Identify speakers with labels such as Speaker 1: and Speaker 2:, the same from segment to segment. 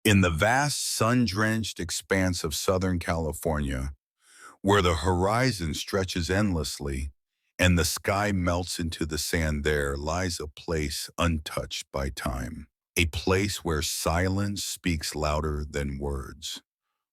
Speaker 1: In the vast, sun-drenched expanse of Southern California, where the horizon stretches endlessly and the sky melts into the sand, there lies a place untouched by time. A place where silence speaks louder than words,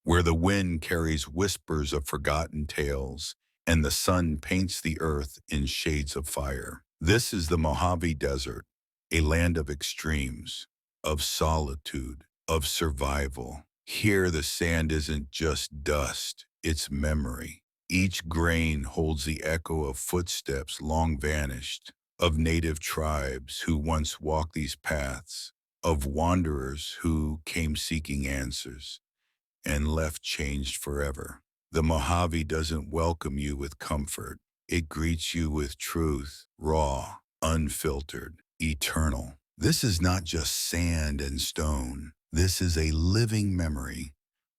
Speaker 1: where the wind carries whispers of forgotten tales and the sun paints the earth in shades of fire. This is the Mojave Desert, a land of extremes, of solitude, of survival. Here the sand isn't just dust, it's memory. Each grain holds the echo of footsteps long vanished, of native tribes who once walked these paths, of wanderers who came seeking answers and left changed forever. The Mojave doesn't welcome you with comfort. It greets you with truth, raw, unfiltered, eternal. This is not just sand and stone. This is a living memory,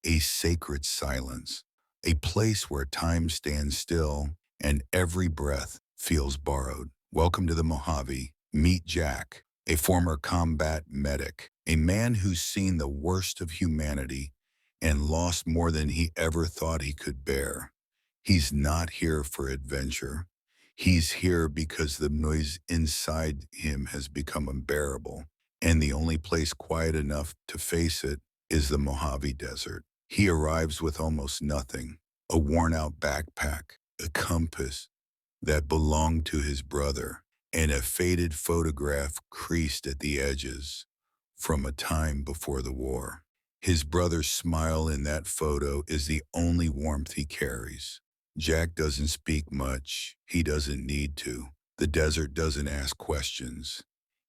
Speaker 1: a sacred silence, a place where time stands still and every breath feels borrowed. Welcome to the Mojave. Meet Jack, a former combat medic, a man who's seen the worst of humanity and lost more than he ever thought he could bear. He's not here for adventure. He's here because the noise inside him has become unbearable, and the only place quiet enough to face it is the Mojave Desert. He arrives with almost nothing, a worn-out backpack, a compass that belonged to his brother, and a faded photograph creased at the edges from a time before the war. His brother's smile in that photo is the only warmth he carries. Jack doesn't speak much. He doesn't need to. The desert doesn't ask questions.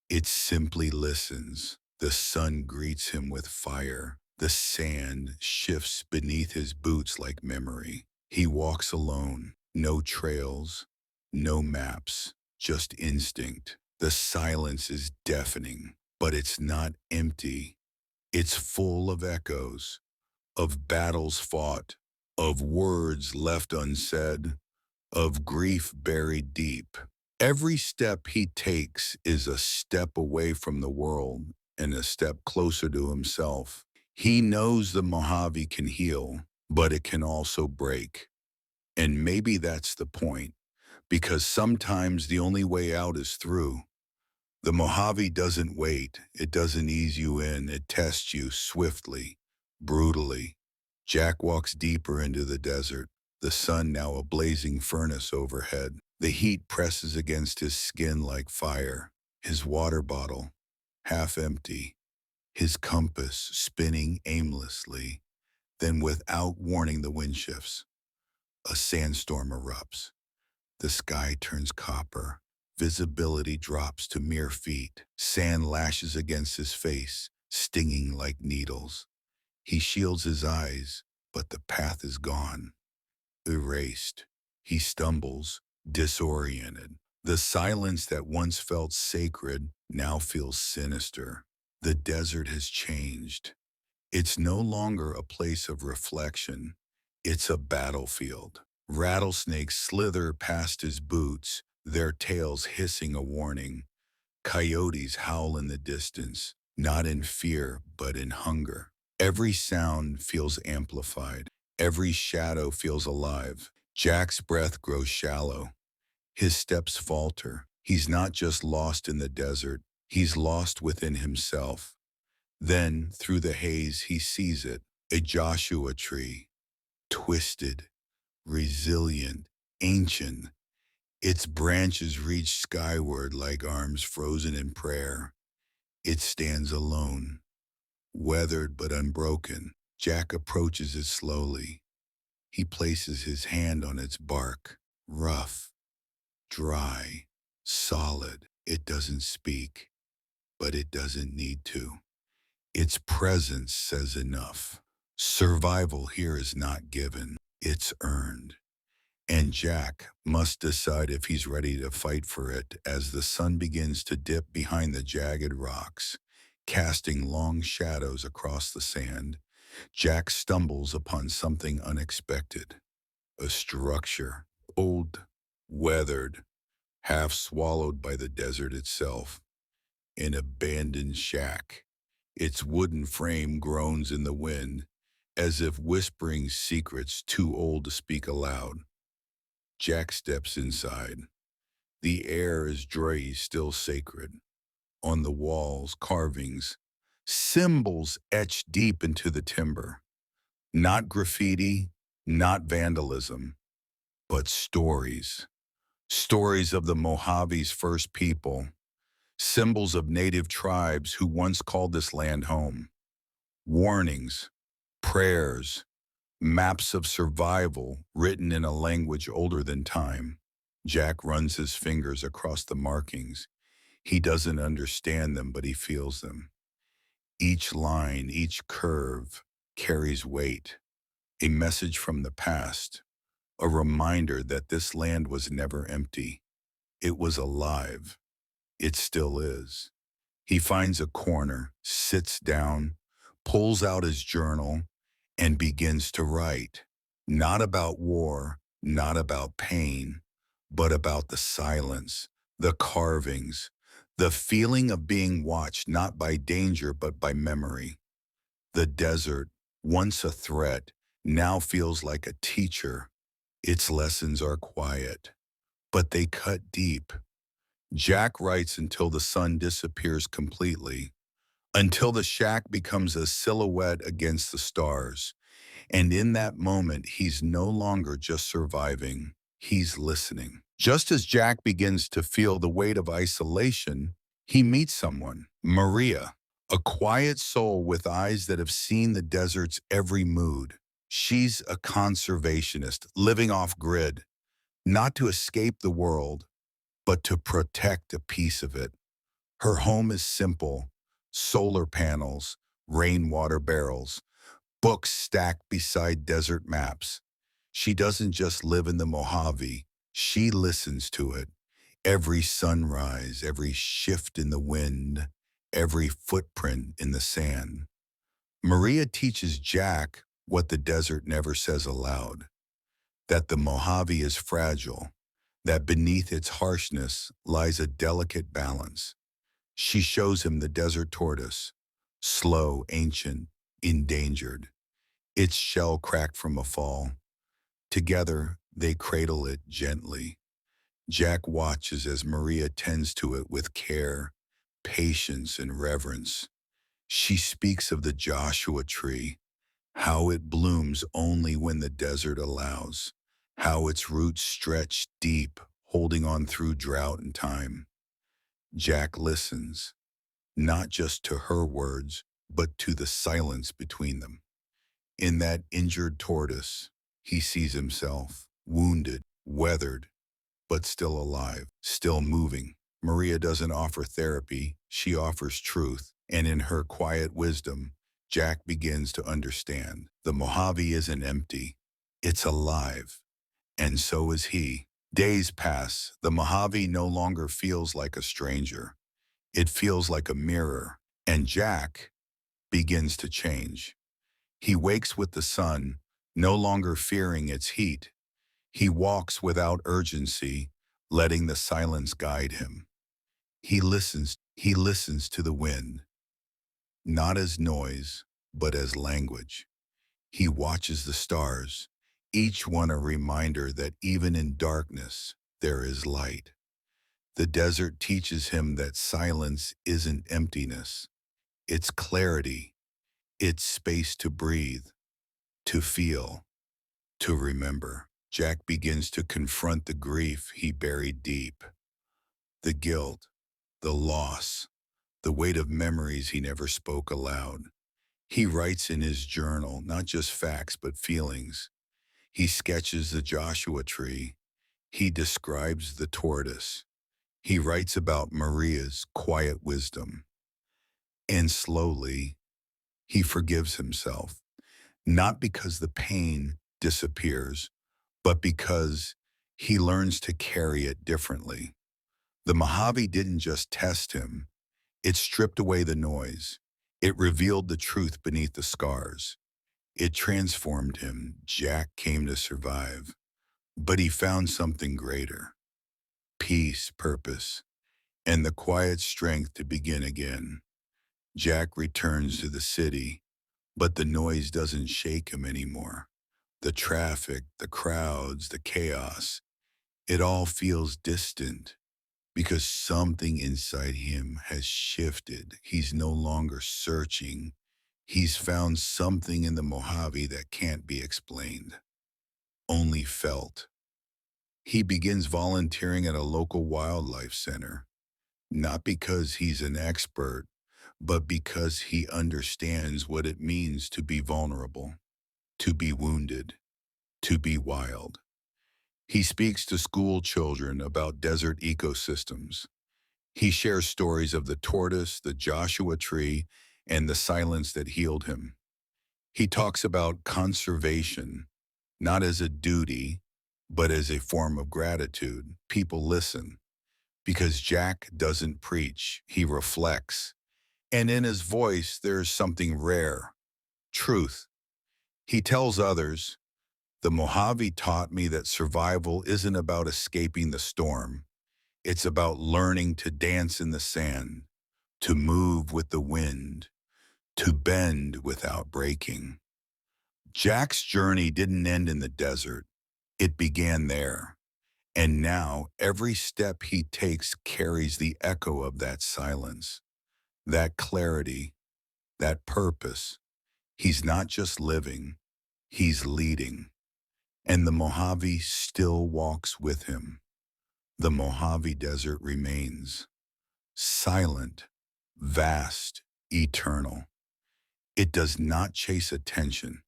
Speaker 1: It simply listens. The sun greets him with fire. The sand shifts beneath his boots like memory. He walks alone. No trails, no maps, just instinct. The silence is deafening, but it's not empty. It's full of echoes, of battles fought, of words left unsaid, of grief buried deep. Every step he takes is a step away from the world and a step closer to himself. He knows the Mojave can heal, but it can also break. And maybe that's the point, because sometimes the only way out is through. The Mojave doesn't wait. It doesn't ease you in. It tests you swiftly, brutally. Jack walks deeper into the desert, the sun now a blazing furnace overhead. The heat presses against his skin like fire. His water bottle, half empty. His compass spinning aimlessly. Then without warning the wind shifts. A sandstorm erupts. The sky turns copper. Visibility drops to mere feet. Sand lashes against his face, stinging like needles. He shields his eyes, but the path is gone, erased. He stumbles, disoriented. The silence that once felt sacred now feels sinister. The desert has changed. It's no longer a place of reflection. It's a battlefield. Rattlesnakes slither past his boots, their tails hissing a warning. Coyotes howl in the distance, not in fear, but in hunger. Every sound feels amplified. Every shadow feels alive. Jack's breath grows shallow. His steps falter. He's not just lost in the desert, he's lost within himself. Then, through the haze, he sees it, a Joshua tree, twisted, resilient, ancient. Its branches reach skyward like arms frozen in prayer. It stands alone, weathered but unbroken. Jack approaches it slowly. He places his hand on its bark, rough, dry, solid. It doesn't speak, but it doesn't need to. Its presence says enough. Survival here is not given, it's earned. And Jack must decide if he's ready to fight for it as the sun begins to dip behind the jagged rocks, casting long shadows across the sand. Jack stumbles upon something unexpected. A structure, old, weathered, half swallowed by the desert itself. An abandoned shack. Its wooden frame groans in the wind, as if whispering secrets too old to speak aloud. Jack steps inside. The air is dry, still sacred. On the walls, carvings, symbols etched deep into the timber. Not graffiti, not vandalism, but stories. Stories of the Mojave's first people, symbols of native tribes who once called this land home. Warnings, prayers, maps of survival written in a language older than time. Jack runs his fingers across the markings. He doesn't understand them, but he feels them. Each line, each curve carries weight, a message from the past, a reminder that this land was never empty. It was alive. It still is. He finds a corner, sits down, pulls out his journal, and begins to write. Not about war, not about pain, but about the silence, the carvings, the feeling of being watched not by danger but by memory. The desert, once a threat, now feels like a teacher. Its lessons are quiet, but they cut deep. Jack writes until the sun disappears completely, until the shack becomes a silhouette against the stars. And in that moment, he's no longer just surviving, he's listening. Just as Jack begins to feel the weight of isolation, he meets someone, Maria, a quiet soul with eyes that have seen the desert's every mood. She's a conservationist, living off-grid, not to escape the world, but to protect a piece of it. Her home is simple: solar panels, rainwater barrels, books stacked beside desert maps. She doesn't just live in the Mojave, she listens to it. Every sunrise, every shift in the wind, every footprint in the sand. Maria teaches Jack what the desert never says aloud: that the Mojave is fragile, that beneath its harshness lies a delicate balance. She shows him the desert tortoise, slow, ancient, endangered, its shell cracked from a fall. Together, they cradle it gently. Jack watches as Maria tends to it with care, patience, and reverence. She speaks of the Joshua tree, how it blooms only when the desert allows, how its roots stretch deep, holding on through drought and time. Jack listens, not just to her words, but to the silence between them. In that injured tortoise, he sees himself, wounded, weathered, but still alive, still moving. Maria doesn't offer therapy, she offers truth, and in her quiet wisdom, Jack begins to understand. The Mojave isn't empty, it's alive, and so is he. Days pass, the Mojave no longer feels like a stranger. It feels like a mirror, and Jack begins to change. He wakes with the sun, no longer fearing its heat. He walks without urgency, letting the silence guide him. He listens to the wind, not as noise, but as language. He watches the stars, each one a reminder that even in darkness, there is light. The desert teaches him that silence isn't emptiness, it's clarity, it's space to breathe, to feel, to remember. Jack begins to confront the grief he buried deep, the guilt, the loss, the weight of memories he never spoke aloud. He writes in his journal not just facts but feelings. He sketches the Joshua tree. He describes the tortoise. He writes about Maria's quiet wisdom. And slowly, he forgives himself, not because the pain disappears, but because he learns to carry it differently. The Mojave didn't just test him, it stripped away the noise. It revealed the truth beneath the scars. It transformed him. Jack came to survive, but he found something greater: peace, purpose, and the quiet strength to begin again. Jack returns to the city, but the noise doesn't shake him anymore. The traffic, the crowds, the chaos, it all feels distant because something inside him has shifted. He's no longer searching. He's found something in the Mojave that can't be explained, only felt. He begins volunteering at a local wildlife center, not because he's an expert, but because he understands what it means to be vulnerable, to be wounded, to be wild. He speaks to school children about desert ecosystems. He shares stories of the tortoise, the Joshua tree, and the silence that healed him. He talks about conservation, not as a duty, but as a form of gratitude. People listen because Jack doesn't preach, he reflects. And in his voice, there's something rare, truth. He tells others, the Mojave taught me that survival isn't about escaping the storm. It's about learning to dance in the sand, to move with the wind, to bend without breaking. Jack's journey didn't end in the desert. It began there. And now every step he takes carries the echo of that silence, that clarity, that purpose. He's not just living, he's leading. And the Mojave still walks with him. The Mojave Desert remains silent, vast, eternal. It does not chase attention.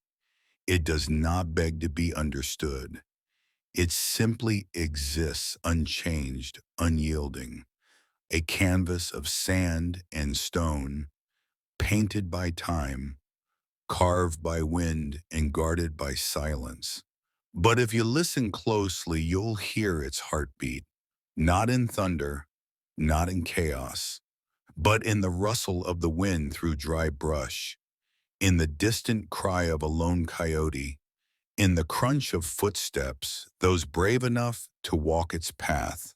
Speaker 1: It does not beg to be understood. It simply exists unchanged, unyielding, a canvas of sand and stone, painted by time, carved by wind, and guarded by silence. But if you listen closely, you'll hear its heartbeat, not in thunder, not in chaos, but in the rustle of the wind through dry brush, in the distant cry of a lone coyote, in the crunch of footsteps, those brave enough to walk its path.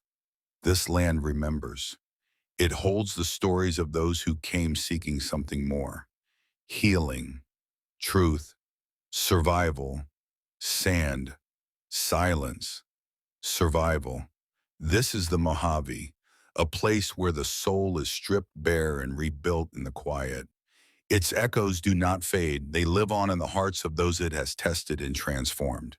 Speaker 1: This land remembers. It holds the stories of those who came seeking something more: healing, truth, survival, sand, silence, survival. This is the Mojave, a place where the soul is stripped bare and rebuilt in the quiet. Its echoes do not fade. They live on in the hearts of those it has tested and transformed.